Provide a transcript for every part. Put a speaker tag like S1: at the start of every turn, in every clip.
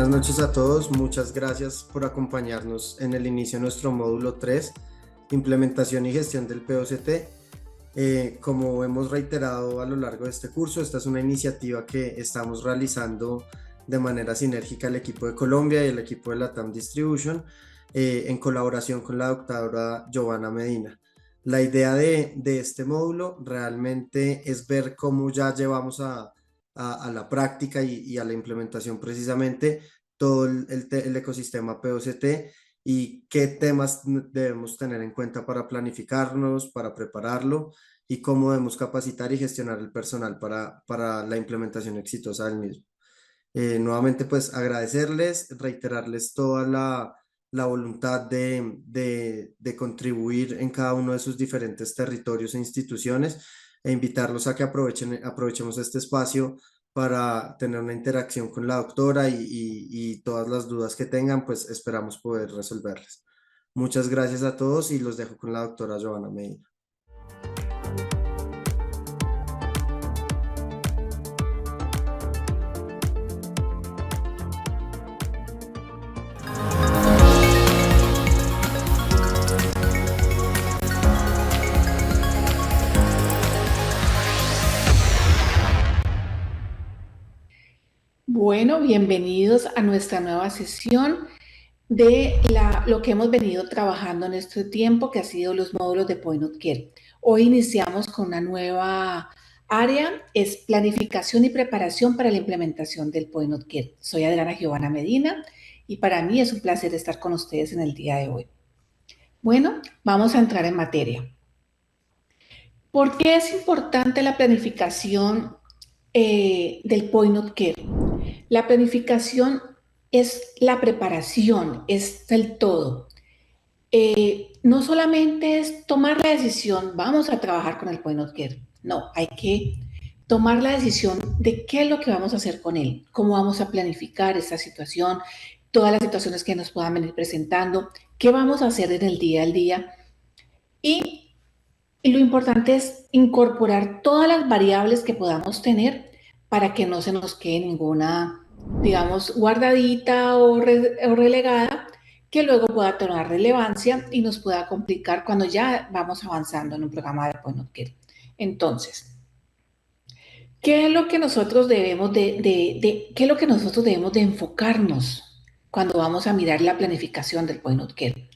S1: Buenas noches a todos, muchas gracias por acompañarnos en el inicio de nuestro módulo 3, implementación y gestión del POCT. Como hemos reiterado a lo largo de este curso, esta es una iniciativa que estamos realizando de manera sinérgica el equipo de Colombia y el equipo de LATAM Distribution, en colaboración con la doctora Giovanna Medina. La idea de este módulo realmente es ver cómo ya llevamos a la práctica y a la implementación precisamente todo el ecosistema POCT y qué temas debemos tener en cuenta para planificarnos, para prepararlo y cómo debemos capacitar y gestionar el personal para la implementación exitosa del mismo. Nuevamente, pues agradecerles, reiterarles toda la voluntad de contribuir en cada uno de sus diferentes territorios e instituciones e invitarlos a que aprovechemos este espacio para tener una interacción con la doctora y todas las dudas que tengan, pues esperamos poder resolverles. Muchas gracias a todos y los dejo con la doctora Giovanna Medina.
S2: Bueno, bienvenidos a nuestra nueva sesión de lo que hemos venido trabajando en este tiempo, que ha sido los módulos de Point of Care. Hoy iniciamos con una nueva área, es planificación y preparación para la implementación del Point of Care. Soy Adriana Giovanna Medina y para mí es un placer estar con ustedes en el día de hoy. Bueno, vamos a entrar en materia. ¿Por qué es importante la planificación del Point of Care? La planificación es la preparación, es el todo. No solamente es tomar la decisión, vamos a trabajar con el Point of Care. No, hay que tomar la decisión de qué es lo que vamos a hacer con él, cómo vamos a planificar esta situación, todas las situaciones que nos puedan venir presentando, qué vamos a hacer en el día al día. Y lo importante es incorporar todas las variables que podamos tener para que no se nos quede ninguna, digamos, guardadita o relegada, que luego pueda tomar relevancia y nos pueda complicar cuando ya vamos avanzando en un programa de Point of Care. Entonces, ¿qué es lo que nosotros debemos qué es lo que nosotros debemos de enfocarnos cuando vamos a mirar la planificación del Point of Care?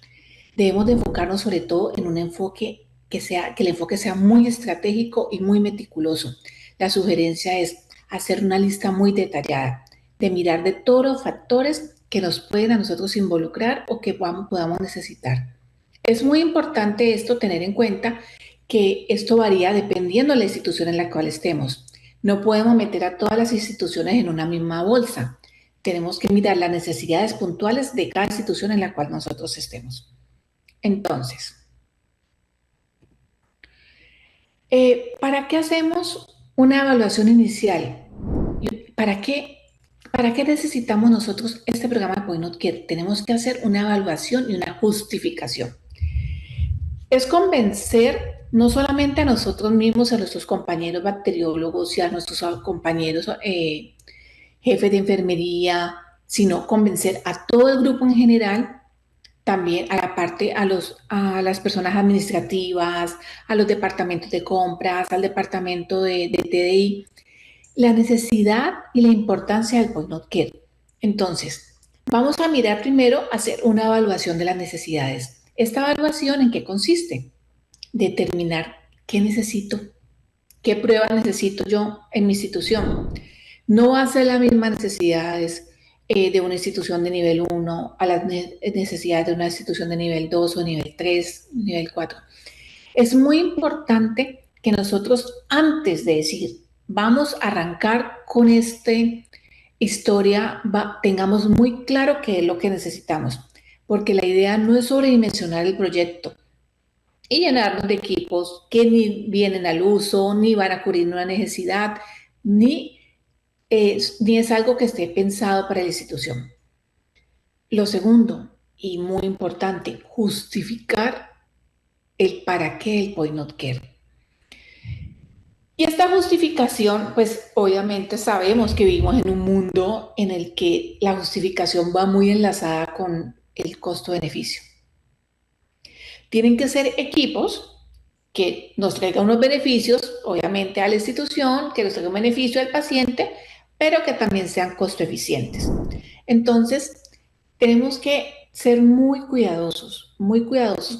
S2: Debemos de enfocarnos sobre todo en un enfoque que el enfoque sea muy estratégico y muy meticuloso. La sugerencia es hacer una lista muy detallada, de mirar de todos los factores que nos pueden a nosotros involucrar o que podamos necesitar. Es muy importante esto, tener en cuenta que esto varía dependiendo de la institución en la cual estemos. No podemos meter a todas las instituciones en una misma bolsa. Tenemos que mirar las necesidades puntuales de cada institución en la cual nosotros estemos. Entonces, ¿para qué hacemos una evaluación inicial? ¿Para qué necesitamos nosotros este programa de Point of Care? Tenemos que hacer una evaluación y una justificación. Es convencer no solamente a nosotros mismos, a nuestros compañeros bacteriólogos y a nuestros compañeros jefes de enfermería, sino convencer a todo el grupo en general, también a la parte, a las personas administrativas, a los departamentos de compras, al departamento de TDI, la necesidad y la importancia del Point of Care. Entonces, vamos a mirar primero, hacer una evaluación de las necesidades. ¿Esta evaluación en qué consiste? Determinar qué necesito, qué pruebas necesito yo en mi institución. No va a ser las mismas necesidades de una institución de nivel 1 a las necesidades de una institución de nivel 2 o nivel 3, nivel 4. Es muy importante que nosotros, antes de decir, vamos a arrancar con esta historia, tengamos muy claro qué es lo que necesitamos, porque la idea no es sobredimensionar el proyecto y llenarnos de equipos que ni vienen al uso, ni van a cubrir una necesidad, ni es algo que esté pensado para la institución. Lo segundo, y muy importante, justificar el para qué el Point of Care. Y esta justificación, pues obviamente sabemos que vivimos en un mundo en el que la justificación va muy enlazada con el costo-beneficio. Tienen que ser equipos que nos traigan unos beneficios, obviamente a la institución, que nos traigan un beneficio al paciente, pero que también sean costo eficientes. Entonces, tenemos que ser muy cuidadosos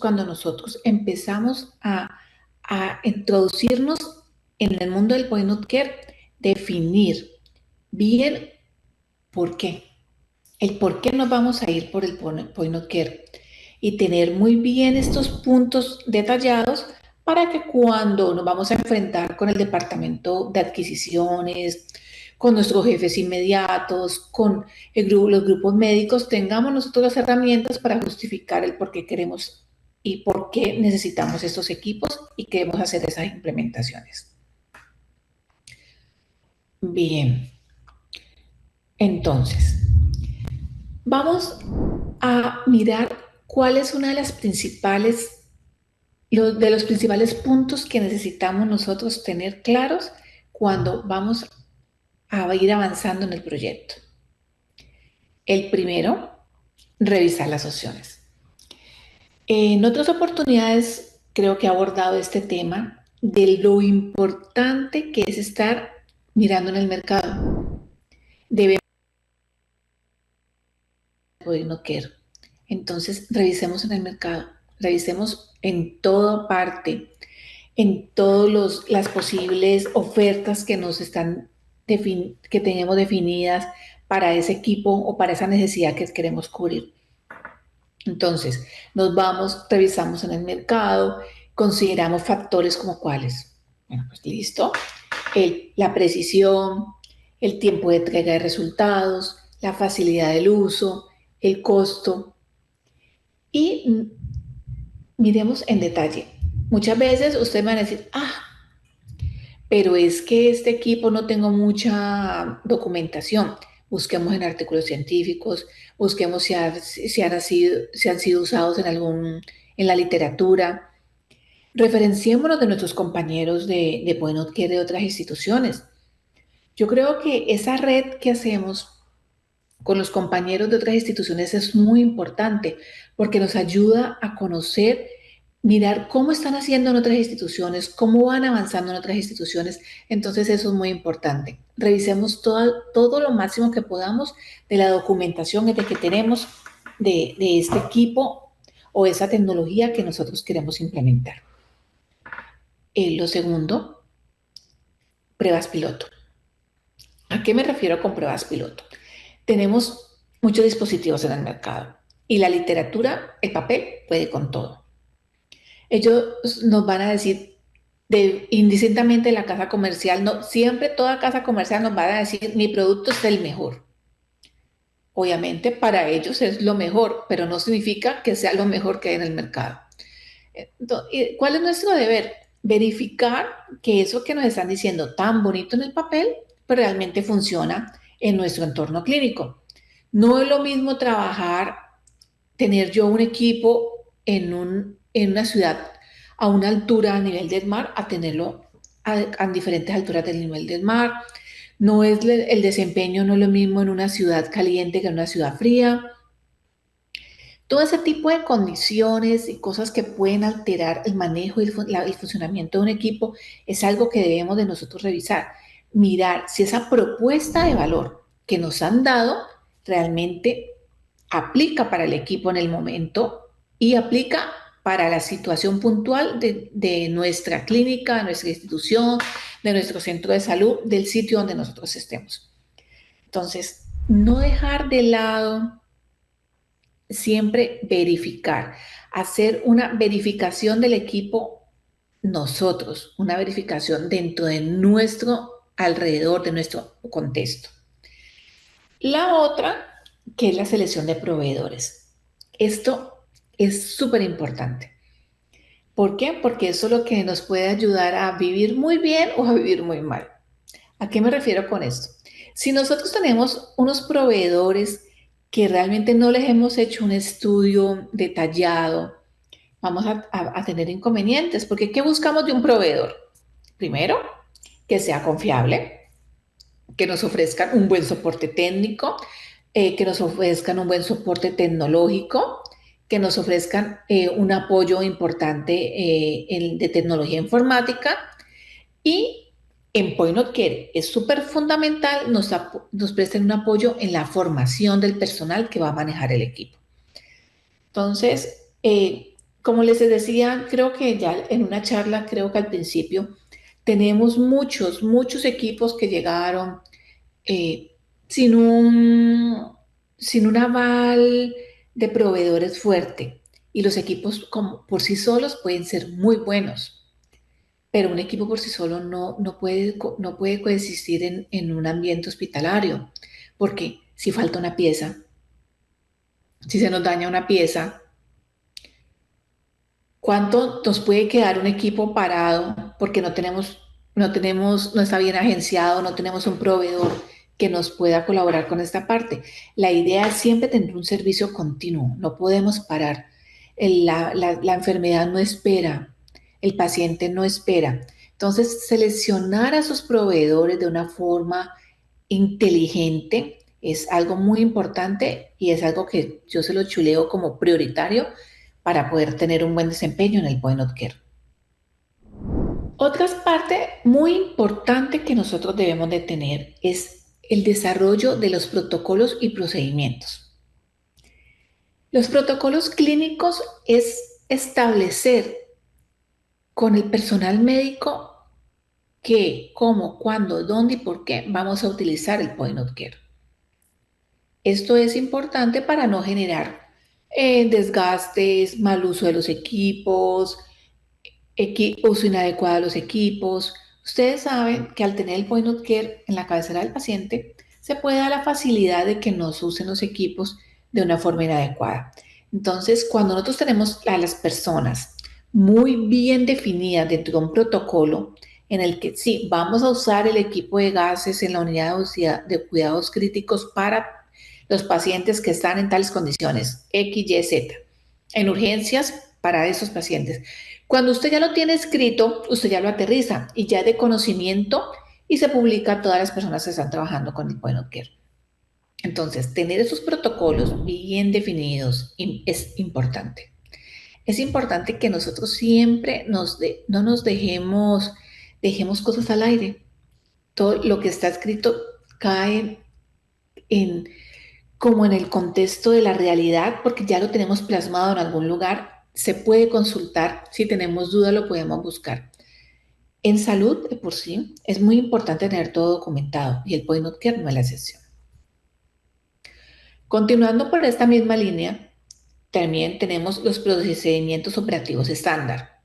S2: cuando nosotros empezamos a introducirnos en el mundo del point of care, definir bien por qué, el por qué nos vamos a ir por el point of care y tener muy bien estos puntos detallados para que cuando nos vamos a enfrentar con el departamento de adquisiciones, con nuestros jefes inmediatos, con los grupos médicos, tengamos nosotros las herramientas para justificar el por qué queremos y por qué necesitamos estos equipos y queremos hacer esas implementaciones. Bien, entonces, vamos a mirar cuál es una de las principales, de los principales puntos que necesitamos nosotros tener claros cuando vamos a ir avanzando en el proyecto. El primero, revisar las opciones. En otras oportunidades creo que he abordado este tema de lo importante que es estar mirando en el mercado. Debemos poder no querer. Entonces, revisemos en el mercado, revisemos en toda parte, en todas las posibles ofertas que nos están que tenemos definidas para ese equipo o para esa necesidad que queremos cubrir. Entonces, nos vamos, revisamos en el mercado, consideramos factores como cuáles. Bueno, pues listo. La precisión, el tiempo de entrega de resultados, la facilidad del uso, el costo. Y miremos en detalle. Muchas veces ustedes van a decir, pero es que este equipo no tengo mucha documentación. Busquemos en artículos científicos, busquemos si han sido usados en la literatura. Referenciémonos de nuestros compañeros de point of care de otras instituciones. Yo creo que esa red que hacemos con los compañeros de otras instituciones es muy importante porque nos ayuda a conocer, mirar cómo están haciendo en otras instituciones, cómo van avanzando en otras instituciones. Entonces eso es muy importante. Revisemos todo lo máximo que podamos de la documentación de que tenemos de este equipo o esa tecnología que nosotros queremos implementar. Lo segundo, pruebas piloto. ¿A qué me refiero con pruebas piloto? Tenemos muchos dispositivos en el mercado y la literatura, el papel, puede con todo. Ellos nos van a decir, indistintamente de la casa comercial, no, siempre toda casa comercial nos va a decir, mi producto es el mejor. Obviamente para ellos es lo mejor, pero no significa que sea lo mejor que hay en el mercado. Entonces, ¿cuál es nuestro deber? Verificar que eso que nos están diciendo tan bonito en el papel, pues realmente funciona en nuestro entorno clínico. No es lo mismo tener yo un equipo en una ciudad a una altura a nivel del mar, a tenerlo a diferentes alturas del nivel del mar. No es el desempeño no es lo mismo en una ciudad caliente que en una ciudad fría. Todo ese tipo de condiciones y cosas que pueden alterar el manejo y el funcionamiento de un equipo es algo que debemos de nosotros revisar. Mirar si esa propuesta de valor que nos han dado realmente aplica para el equipo en el momento y aplica para la situación puntual de nuestra clínica, de nuestra institución, de nuestro centro de salud, del sitio donde nosotros estemos. Entonces, no dejar de lado siempre verificar, hacer una verificación del equipo nosotros, una verificación dentro de nuestro alrededor, de nuestro contexto. La otra, que es la selección de proveedores. Esto es súper importante. ¿Por qué? Porque eso es lo que nos puede ayudar a vivir muy bien o a vivir muy mal. ¿A qué me refiero con esto? Si nosotros tenemos unos proveedores que realmente no les hemos hecho un estudio detallado, vamos a tener inconvenientes, porque ¿qué buscamos de un proveedor? Primero, que sea confiable, que nos ofrezcan un buen soporte técnico, que nos ofrezcan un buen soporte tecnológico, que nos ofrezcan un apoyo importante de tecnología informática y en Point of Care es súper fundamental, nos presten un apoyo en la formación del personal que va a manejar el equipo. Entonces, como les decía, creo que ya en una charla, creo que al principio, tenemos muchos equipos que llegaron eh, sin sin un aval de proveedores fuerte. Y los equipos como por sí solos pueden ser muy buenos, pero un equipo por sí solo no puede coexistir en un ambiente hospitalario, porque si falta una pieza, si se nos daña una pieza, ¿cuánto nos puede quedar un equipo parado porque no está bien agenciado, no tenemos un proveedor que nos pueda colaborar con esta parte? La idea es siempre tener un servicio continuo, no podemos parar. La enfermedad no espera, el paciente no espera. Entonces, seleccionar a sus proveedores de una forma inteligente es algo muy importante y es algo que yo se lo chuleo como prioritario para poder tener un buen desempeño en el point of care. Otra parte muy importante que nosotros debemos de tener es el desarrollo de los protocolos y procedimientos. Los protocolos clínicos es establecer con el personal médico qué, cómo, cuándo, dónde y por qué vamos a utilizar el point of care. Esto es importante para no generar desgastes, mal uso de los equipos, uso inadecuado de los equipos. Ustedes saben que al tener el point of care en la cabecera del paciente, se puede dar la facilidad de que no se usen los equipos de una forma inadecuada. Entonces, cuando nosotros tenemos a las personas muy bien definidas dentro de un protocolo en el que sí, vamos a usar el equipo de gases en la unidad de cuidados críticos para los pacientes que están en tales condiciones, X, Y, Z, en urgencias para esos pacientes. Cuando usted ya lo tiene escrito, usted ya lo aterriza y ya es de conocimiento y se publica a todas las personas que están trabajando con el point of care. Entonces, tener esos protocolos bien definidos es importante. Es importante que nosotros siempre no nos dejemos cosas al aire. Todo lo que está escrito cae en, como en el contexto de la realidad, porque ya lo tenemos plasmado en algún lugar, se puede consultar, si tenemos duda lo podemos buscar. En salud, de por sí, es muy importante tener todo documentado y el point of care no es la excepción. Continuando por esta misma línea, también tenemos los procedimientos operativos estándar.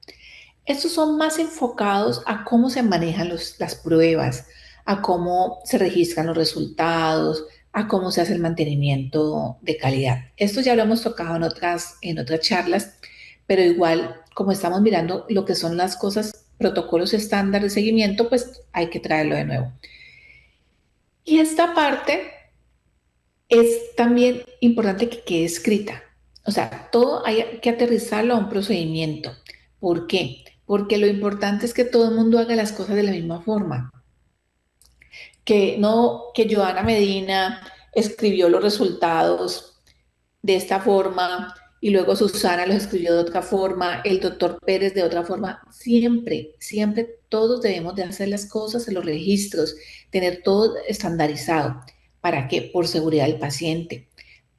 S2: Estos son más enfocados a cómo se manejan las pruebas, a cómo se registran los resultados, a cómo se hace el mantenimiento de calidad. Esto ya lo hemos tocado en otras charlas, pero igual, como estamos mirando lo que son las cosas, protocolos estándar de seguimiento, pues hay que traerlo de nuevo. Y esta parte es también importante que quede escrita. O sea, todo hay que aterrizarlo a un procedimiento. ¿Por qué? Porque lo importante es que todo el mundo haga las cosas de la misma forma. Que no que Joana Medina escribió los resultados de esta forma y luego Susana los escribió de otra forma, el doctor Pérez de otra forma. Siempre todos debemos de hacer las cosas en los registros, tener todo estandarizado. ¿Para qué? Por seguridad del paciente,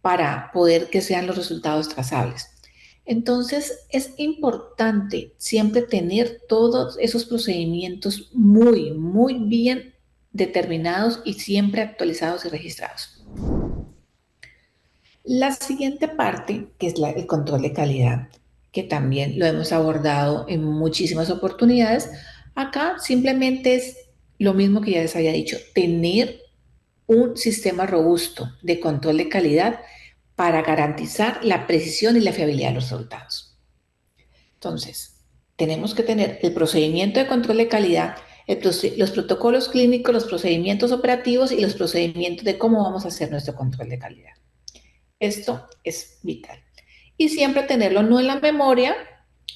S2: para poder que sean los resultados trazables. Entonces, es importante siempre tener todos esos procedimientos muy bien determinados y siempre actualizados y registrados. La siguiente parte, que es el control de calidad, que también lo hemos abordado en muchísimas oportunidades, acá simplemente es lo mismo que ya les había dicho, tener un sistema robusto de control de calidad para garantizar la precisión y la fiabilidad de los resultados. Entonces, tenemos que tener el procedimiento de control de calidad, los protocolos clínicos, los procedimientos operativos y los procedimientos de cómo vamos a hacer nuestro control de calidad. Esto es vital. Y siempre tenerlo no en la memoria,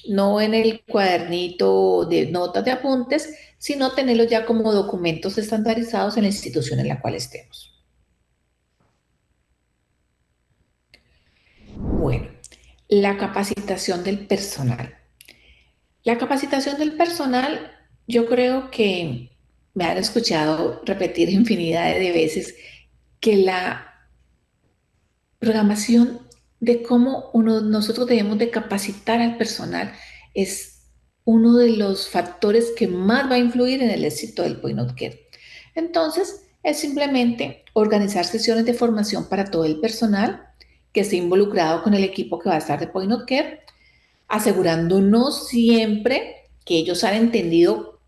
S2: no en el cuadernito de notas de apuntes, sino tenerlos ya como documentos estandarizados en la institución en la cual estemos. Bueno, la capacitación del personal. La capacitación del personal, yo creo que me han escuchado repetir infinidad de veces que la programación de cómo nosotros debemos de capacitar al personal es uno de los factores que más va a influir en el éxito del Point of Care. Entonces, es simplemente organizar sesiones de formación para todo el personal que esté involucrado con el equipo que va a estar de Point of Care, asegurándonos siempre que ellos han entendido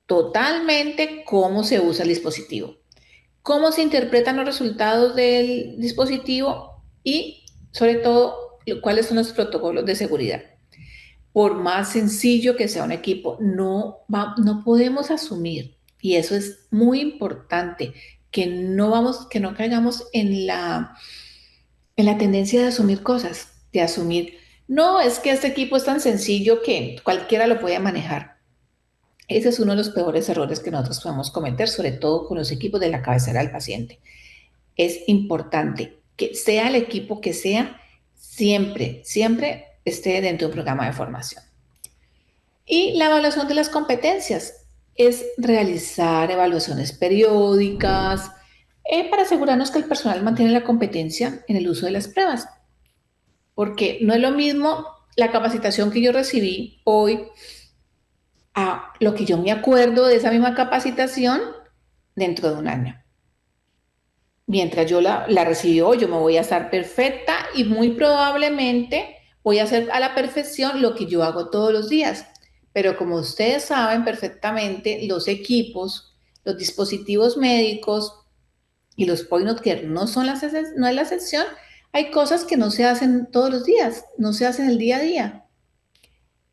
S2: totalmente cómo se usa el dispositivo, cómo se interpretan los resultados del dispositivo y, sobre todo, cuáles son los protocolos de seguridad. Por más sencillo que sea un equipo, no podemos asumir, y eso es muy importante, que no caigamos en la tendencia de asumir cosas, de asumir, no, es que este equipo es tan sencillo que cualquiera lo puede manejar. Ese es uno de los peores errores que nosotros podemos cometer, sobre todo con los equipos de la cabecera del paciente. Es importante que sea el equipo que sea, siempre, siempre esté dentro de un programa de formación. Y la evaluación de las competencias es realizar evaluaciones periódicas para asegurarnos que el personal mantiene la competencia en el uso de las pruebas. Porque no es lo mismo la capacitación que yo recibí hoy a lo que yo me acuerdo de esa misma capacitación dentro de un año. Mientras yo la recibí hoy, yo me voy a estar perfecta y muy probablemente voy a hacer a la perfección lo que yo hago todos los días. Pero como ustedes saben perfectamente, los equipos, los dispositivos médicos y los point of care no es la excepción. Hay cosas que no se hacen todos los días, no se hacen el día a día.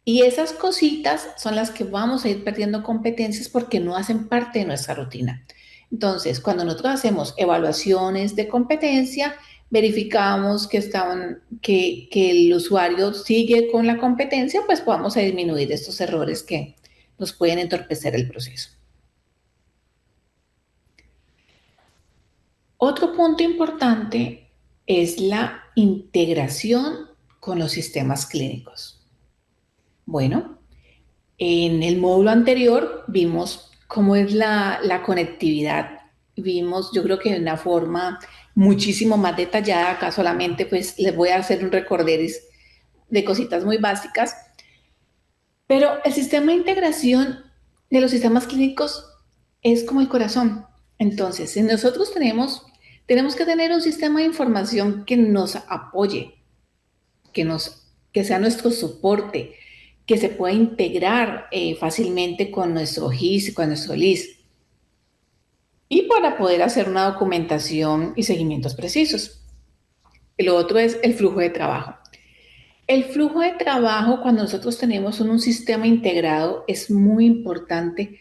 S2: Y esas cositas son las que vamos a ir perdiendo competencias porque no hacen parte de nuestra rutina. Entonces, cuando nosotros hacemos evaluaciones de competencia, verificamos que el usuario sigue con la competencia, pues vamos a disminuir estos errores que nos pueden entorpecer el proceso. Otro punto importante es la integración con los sistemas clínicos. Bueno, en el módulo anterior vimos cómo es la conectividad. Vimos, yo creo que de una forma muchísimo más detallada. Acá solamente pues les voy a hacer un recorderis de cositas muy básicas. Pero el sistema de integración de los sistemas clínicos es como el corazón. Entonces, si nosotros tenemos que tener un sistema de información que nos apoye, que sea nuestro soporte, que se pueda integrar fácilmente con nuestro GIS, con nuestro LIS, y para poder hacer una documentación y seguimientos precisos. Lo otro es el flujo de trabajo. El flujo de trabajo, cuando nosotros tenemos un sistema integrado, es muy importante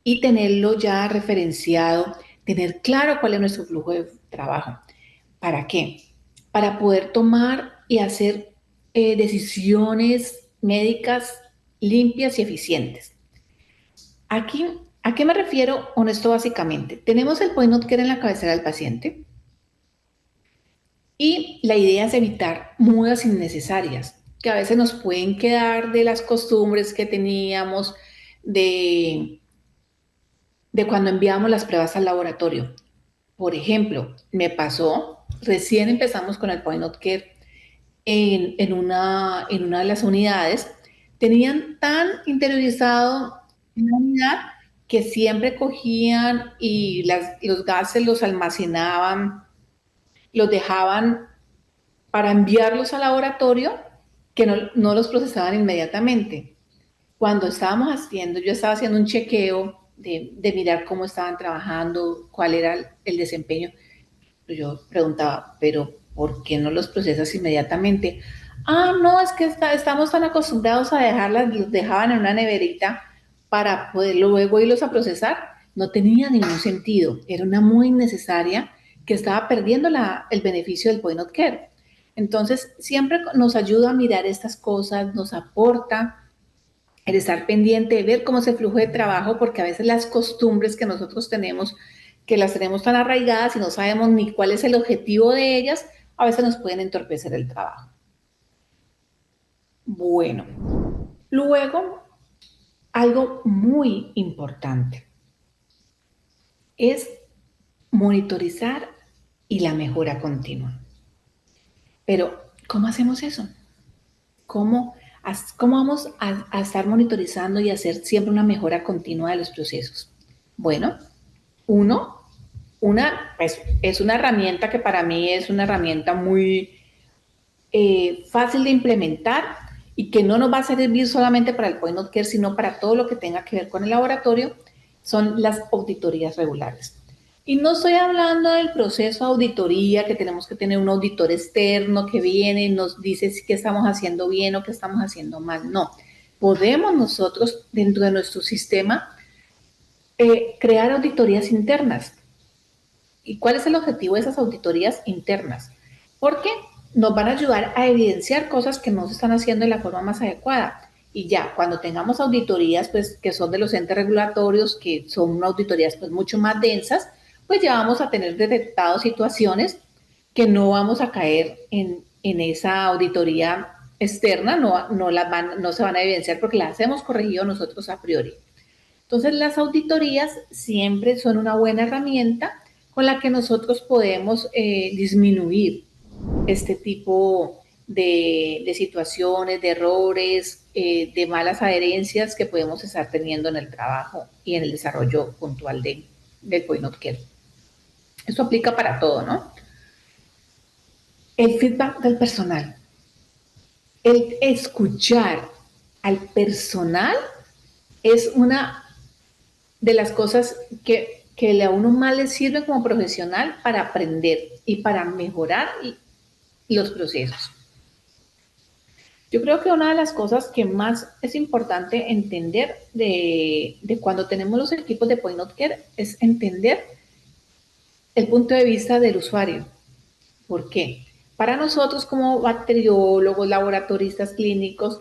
S2: y tenerlo ya referenciado, tener claro cuál es nuestro flujo de trabajo. ¿Para qué? Para poder tomar y hacer decisiones médicas limpias y eficientes. Aquí, ¿a qué me refiero con esto básicamente? Tenemos el point of care en la cabecera del paciente y la idea es evitar mudas innecesarias que a veces nos pueden quedar de las costumbres que teníamos de cuando enviamos las pruebas al laboratorio. Por ejemplo, me pasó, recién empezamos con el point of care en una de las unidades, tenían tan interiorizado en la unidad que siempre cogían y los gases los almacenaban, los dejaban para enviarlos al laboratorio, que no los procesaban inmediatamente. Cuando yo estaba haciendo un chequeo de mirar cómo estaban trabajando, cuál era el desempeño. Yo preguntaba, pero ¿por qué no los procesas inmediatamente? Ah, no, es que estamos tan acostumbrados a los dejaban en una neverita para poder luego irlos a procesar. No tenía ningún sentido, era una muy innecesaria que estaba perdiendo el beneficio del point of care. Entonces, siempre nos ayuda a mirar estas cosas, nos aporta el estar pendiente de ver cómo es el flujo de trabajo, porque a veces las costumbres que nosotros tenemos, que las tenemos tan arraigadas y no sabemos ni cuál es el objetivo de ellas, a veces nos pueden entorpecer el trabajo. Bueno, luego, algo muy importante es monitorizar y la mejora continua. Pero, ¿cómo hacemos eso? ¿Cómo, cómo vamos a estar monitorizando y hacer siempre una mejora continua de los procesos? Bueno, pues, es una herramienta que para mí es una herramienta muy fácil de implementar y que no nos va a servir solamente para el point of care, sino para todo lo que tenga que ver con el laboratorio, son las auditorías regulares. Y no estoy hablando del proceso de auditoría, que tenemos que tener un auditor externo que viene y nos dice si qué estamos haciendo bien o qué estamos haciendo mal. No, podemos nosotros, dentro de nuestro sistema, crear auditorías internas. ¿Y cuál es el objetivo de esas auditorías internas? Porque nos van a ayudar a evidenciar cosas que no se están haciendo de la forma más adecuada. Y ya, cuando tengamos auditorías, pues, que son de los entes regulatorios, que son auditorías pues, mucho más densas, pues ya vamos a tener detectado situaciones que no vamos a caer en esa auditoría externa, no se van a evidenciar porque las hemos corregido nosotros a priori. Entonces, las auditorías siempre son una buena herramienta con la que nosotros podemos disminuir este tipo de situaciones, de errores, de malas adherencias que podemos estar teniendo en el trabajo y en el desarrollo puntual del point of care. Esto aplica para todo, ¿no? El feedback del personal. El escuchar al personal es una de las cosas que a uno más le sirve como profesional para aprender y para mejorar los procesos. Yo creo que una de las cosas que más es importante entender de cuando tenemos los equipos de point of care es entender el punto de vista del usuario. ¿Por qué? Para nosotros como bacteriólogos, laboratoristas clínicos,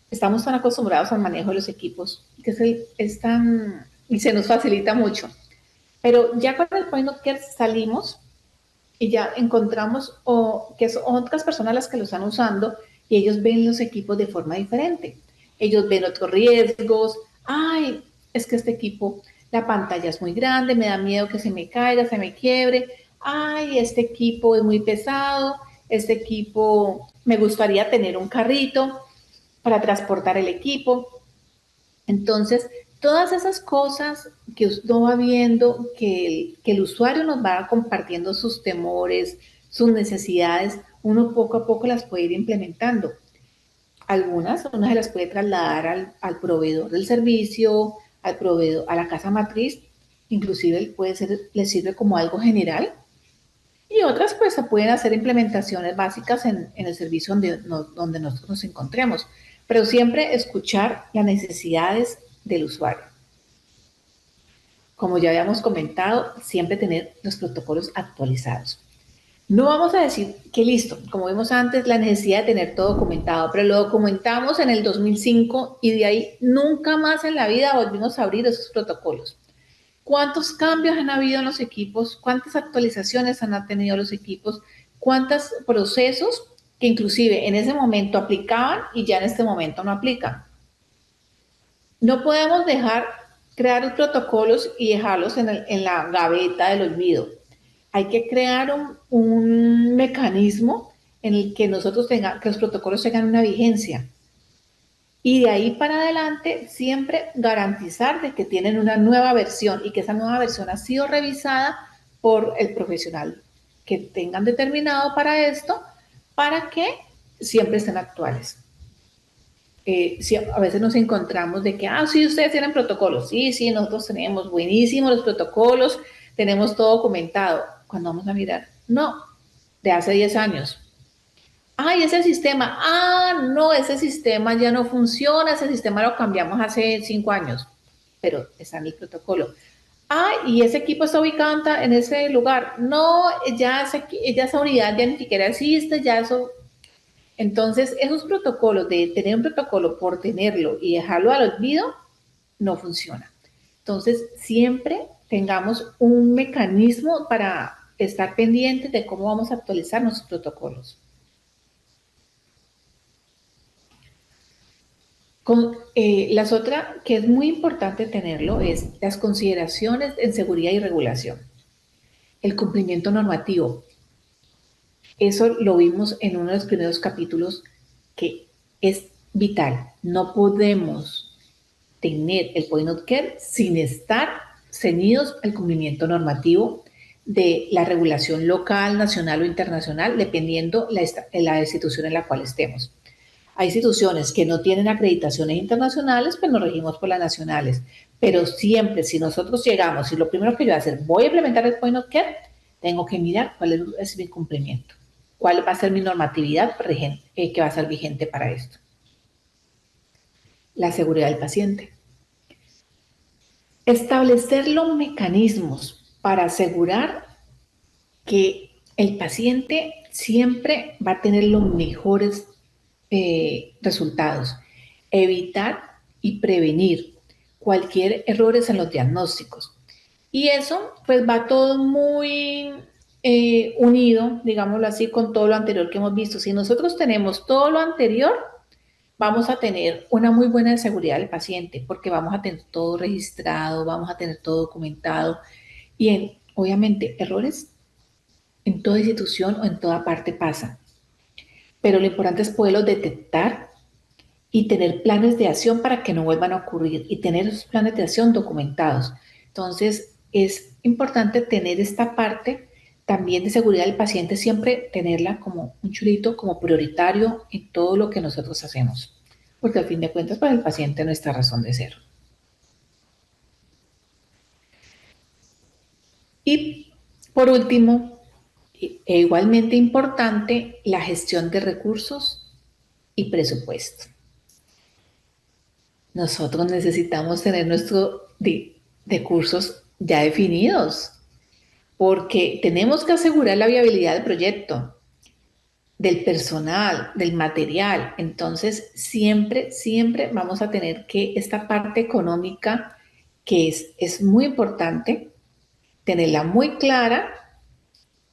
S2: estamos tan acostumbrados al manejo de los equipos que es tan, y se nos facilita mucho. Pero ya con el point of care salimos y ya encontramos que son otras personas las que lo están usando y ellos ven los equipos de forma diferente. Ellos ven otros riesgos. Ay, es que este equipo, la pantalla es muy grande, me da miedo que se me caiga, se me quiebre. Ay, este equipo es muy pesado, este equipo, me gustaría tener un carrito para transportar el equipo. Entonces, todas esas cosas que uno va viendo, que el usuario nos va compartiendo sus temores, sus necesidades, uno poco a poco las puede ir implementando. Algunas uno se las puede trasladar al proveedor del servicio, al proveedor, a la casa matriz, inclusive le sirve como algo general. Y otras pues se pueden hacer implementaciones básicas en el servicio donde nosotros nos encontremos, pero siempre escuchar las necesidades del usuario. Como ya habíamos comentado, siempre tener los protocolos actualizados. No vamos a decir que listo, como vimos antes, la necesidad de tener todo documentado, pero lo documentamos en el 2005 y de ahí nunca más en la vida volvimos a abrir esos protocolos. ¿Cuántos cambios han habido en los equipos? ¿Cuántas actualizaciones han tenido los equipos? ¿Cuántos procesos que inclusive en ese momento aplicaban y ya en este momento no aplican? No podemos crear los protocolos y dejarlos en la gaveta del olvido. Hay que crear un mecanismo en el que que los protocolos tengan una vigencia. Y de ahí para adelante siempre garantizar de que tienen una nueva versión y que esa nueva versión ha sido revisada por el profesional que tengan determinado para esto, para que siempre estén actuales. A veces nos encontramos de que, sí, ustedes tienen protocolos. Sí, nosotros tenemos buenísimos los protocolos, tenemos todo documentado. Cuando vamos a mirar, no, de hace 10 años. Ay, ese sistema, no, ese sistema ya no funciona, ese sistema lo cambiamos hace 5 años, pero está en el protocolo. Y ese equipo está ubicado en ese lugar. No, ya esa unidad ya ni siquiera existe, ya eso. Entonces, esos protocolos de tener un protocolo por tenerlo y dejarlo al olvido, no funciona. Entonces, siempre tengamos un mecanismo para estar pendientes de cómo vamos a actualizar nuestros protocolos. Las otras que es muy importante tenerlo es las consideraciones en seguridad y regulación. El cumplimiento normativo. Eso lo vimos en uno de los primeros capítulos que es vital. No podemos tener el point of care sin estar ceñidos al cumplimiento normativo de la regulación local, nacional o internacional, dependiendo la institución en la cual estemos. Hay instituciones que no tienen acreditaciones internacionales, pues nos regimos por las nacionales. Pero siempre, si nosotros llegamos y lo primero que yo voy a hacer, voy a implementar el point of care, tengo que mirar cuál es mi cumplimiento, cuál va a ser mi normatividad que va a ser vigente para esto. La seguridad del paciente. Establecer los mecanismos para asegurar que el paciente siempre va a tener los mejores resultados. Evitar y prevenir cualquier errores en los diagnósticos. Y eso pues va todo muy unido, digámoslo así, con todo lo anterior que hemos visto. Si nosotros tenemos todo lo anterior, vamos a tener una muy buena seguridad del paciente porque vamos a tener todo registrado, vamos a tener todo documentado y obviamente errores en toda institución o en toda parte pasan. Pero lo importante es poderlos detectar y tener planes de acción para que no vuelvan a ocurrir y tener esos planes de acción documentados. Entonces, es importante tener esta parte también de seguridad del paciente, siempre tenerla como un chulito, como prioritario en todo lo que nosotros hacemos, porque al fin de cuentas para el paciente es nuestra razón de ser. Y por último, e igualmente importante, la gestión de recursos y presupuesto. Nosotros necesitamos tener nuestros recursos ya definidos, porque tenemos que asegurar la viabilidad del proyecto, del personal, del material. Entonces, siempre vamos a tener que esta parte económica, que es muy importante, tenerla muy clara.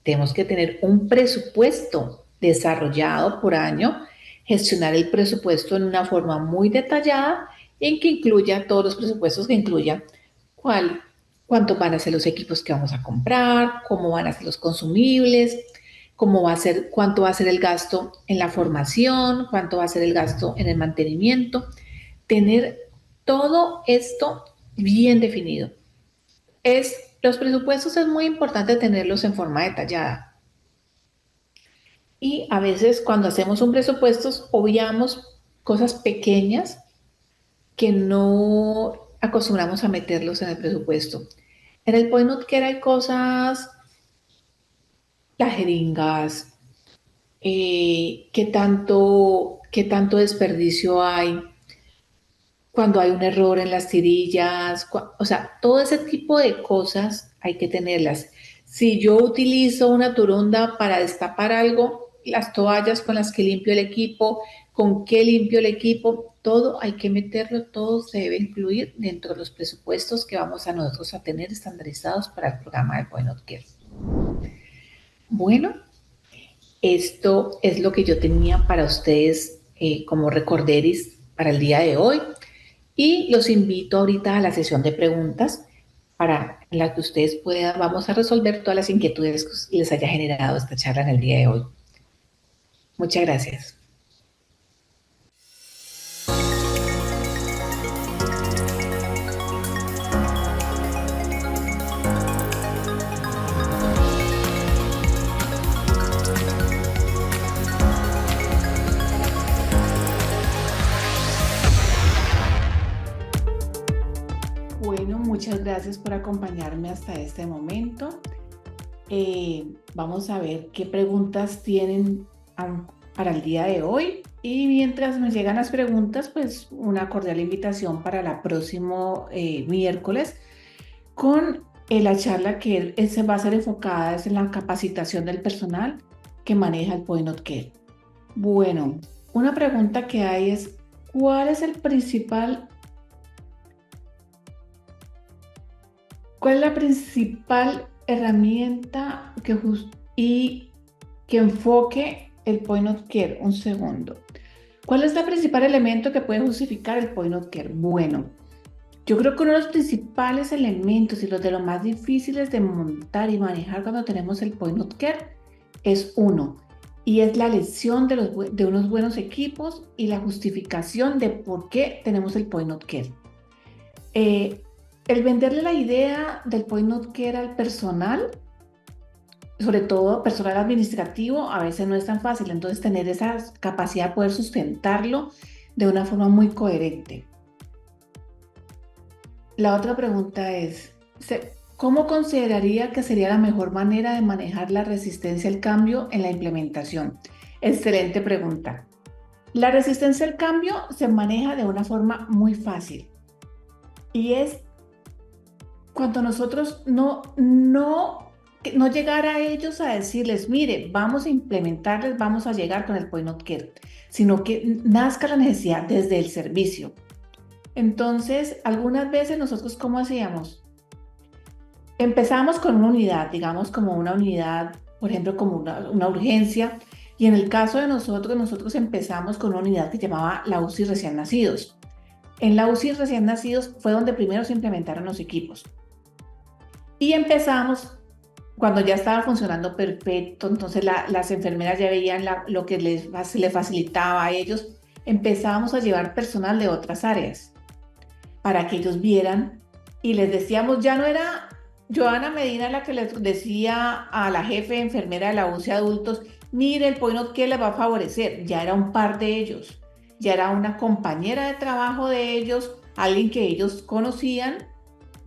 S2: Tenemos que tener un presupuesto desarrollado por año, gestionar el presupuesto en una forma muy detallada en que incluya todos los presupuestos, que incluya cuántos van a ser los equipos que vamos a comprar, cómo van a ser los consumibles, cuánto va a ser el gasto en la formación, cuánto va a ser el gasto en el mantenimiento. Tener todo esto bien definido. Los presupuestos es muy importante tenerlos en forma detallada. Y a veces cuando hacemos un presupuesto obviamos cosas pequeñas que no acostumbramos a meterlos en el presupuesto. En el point of care hay cosas, las jeringas, qué tanto desperdicio hay, cuando hay un error en las tirillas, o sea, todo ese tipo de cosas hay que tenerlas. Si yo utilizo una turunda para destapar algo, las toallas con las que limpio el equipo, con qué limpio el equipo, todo hay que meterlo, todo se debe incluir dentro de los presupuestos que vamos a nosotros a tener estandarizados para el programa de Point of Care. Bueno, esto es lo que yo tenía para ustedes como recorderis para el día de hoy. Y los invito ahorita a la sesión de preguntas para la que ustedes vamos a resolver todas las inquietudes que les haya generado esta charla en el día de hoy. Muchas gracias. Bueno, muchas gracias por acompañarme hasta este momento. Vamos a ver qué preguntas tienen para el día de hoy. Y mientras me llegan las preguntas, pues una cordial invitación para el próximo miércoles con la charla que se va a ser enfocada en la capacitación del personal que maneja el Point of Care. Bueno, una pregunta que hay es, ¿cuál es cuál es la principal herramienta y que enfoque el point of care? Un segundo. ¿Cuál es el principal elemento que puede justificar el point of care? Bueno, yo creo que uno de los principales elementos y los de los más difíciles de montar y manejar cuando tenemos el point of care es uno, y es la elección de unos buenos equipos y la justificación de por qué tenemos el point of care. El venderle la idea del point of care al personal, sobre todo personal administrativo, a veces no es tan fácil, entonces tener esa capacidad de poder sustentarlo de una forma muy coherente. La otra pregunta es, ¿cómo consideraría que sería la mejor manera de manejar la resistencia al cambio en la implementación? Excelente pregunta. La resistencia al cambio se maneja de una forma muy fácil y es cuando nosotros no llegar a ellos a decirles, mire, vamos a implementarles, vamos a llegar con el point of care, sino que nazca la necesidad desde el servicio. Entonces, algunas veces nosotros, ¿cómo hacíamos? Empezamos con una unidad, digamos como una unidad, por ejemplo, como una urgencia, y en el caso de nosotros empezamos con una unidad que llamaba la UCI recién nacidos. En la UCI recién nacidos fue donde primero se implementaron los equipos. Y empezamos cuando ya estaba funcionando perfecto, entonces las enfermeras ya veían lo que les facilitaba a ellos. Empezábamos a llevar personal de otras áreas para que ellos vieran y les decíamos, ya no era Joana Medina la que les decía a la jefe enfermera de la UCI adultos, mire, el point of care les va a favorecer, ya era un par de ellos, ya era una compañera de trabajo de ellos, alguien que ellos conocían,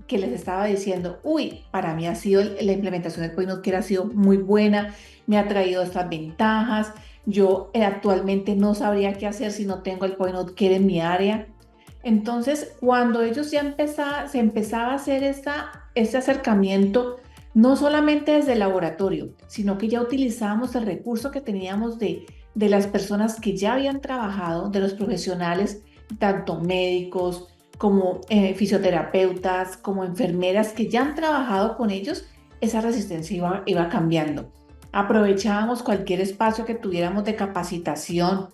S2: que les estaba diciendo, uy, para mí la implementación del point of care ha sido muy buena, me ha traído estas ventajas, yo actualmente no sabría qué hacer si no tengo el point of care en mi área. Entonces, cuando ellos se empezaba a hacer este acercamiento, no solamente desde el laboratorio, sino que ya utilizábamos el recurso que teníamos de las personas que ya habían trabajado, de los profesionales, tanto médicos como fisioterapeutas, como enfermeras que ya han trabajado con ellos, esa resistencia iba cambiando. Aprovechábamos cualquier espacio que tuviéramos de capacitación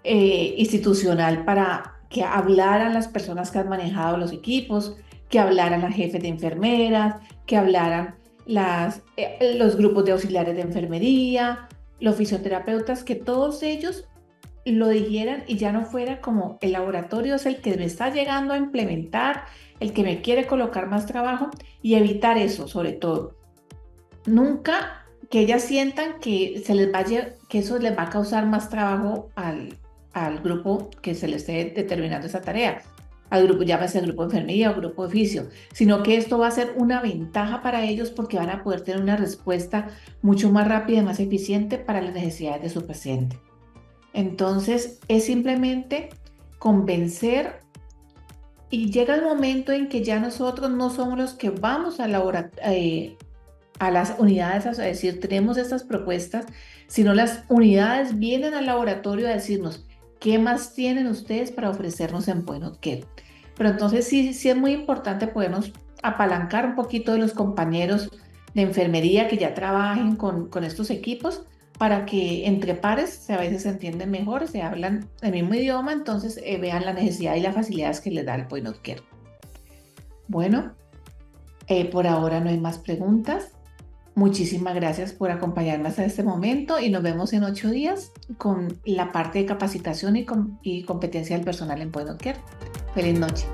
S2: institucional para que hablaran las personas que han manejado los equipos, que hablaran las jefes de enfermeras, que hablaran los grupos de auxiliares de enfermería, los fisioterapeutas, que todos ellos lo dijeran y ya no fuera como el laboratorio es el que me está llegando a implementar, el que me quiere colocar más trabajo, y evitar eso sobre todo. Nunca que ellas sientan que que eso les va a causar más trabajo al grupo que se le esté determinando esa tarea, al grupo, llámese el grupo de enfermería o grupo de fisio, sino que esto va a ser una ventaja para ellos porque van a poder tener una respuesta mucho más rápida y más eficiente para las necesidades de su paciente. Entonces, es simplemente convencer y llega el momento en que ya nosotros no somos los que vamos a las unidades a decir, tenemos estas propuestas, sino las unidades vienen al laboratorio a decirnos, ¿qué más tienen ustedes para ofrecernos en point of care? Pero entonces sí es muy importante podernos apalancar un poquito de los compañeros de enfermería que ya trabajen con estos equipos para que entre pares a veces se entienden mejor, se hablan el mismo idioma, entonces vean la necesidad y las facilidades que les da el point of care. Bueno, por ahora no hay más preguntas. Muchísimas gracias por acompañarme hasta este momento y nos vemos en 8 días con la parte de capacitación y competencia del personal en point of care. Feliz noche.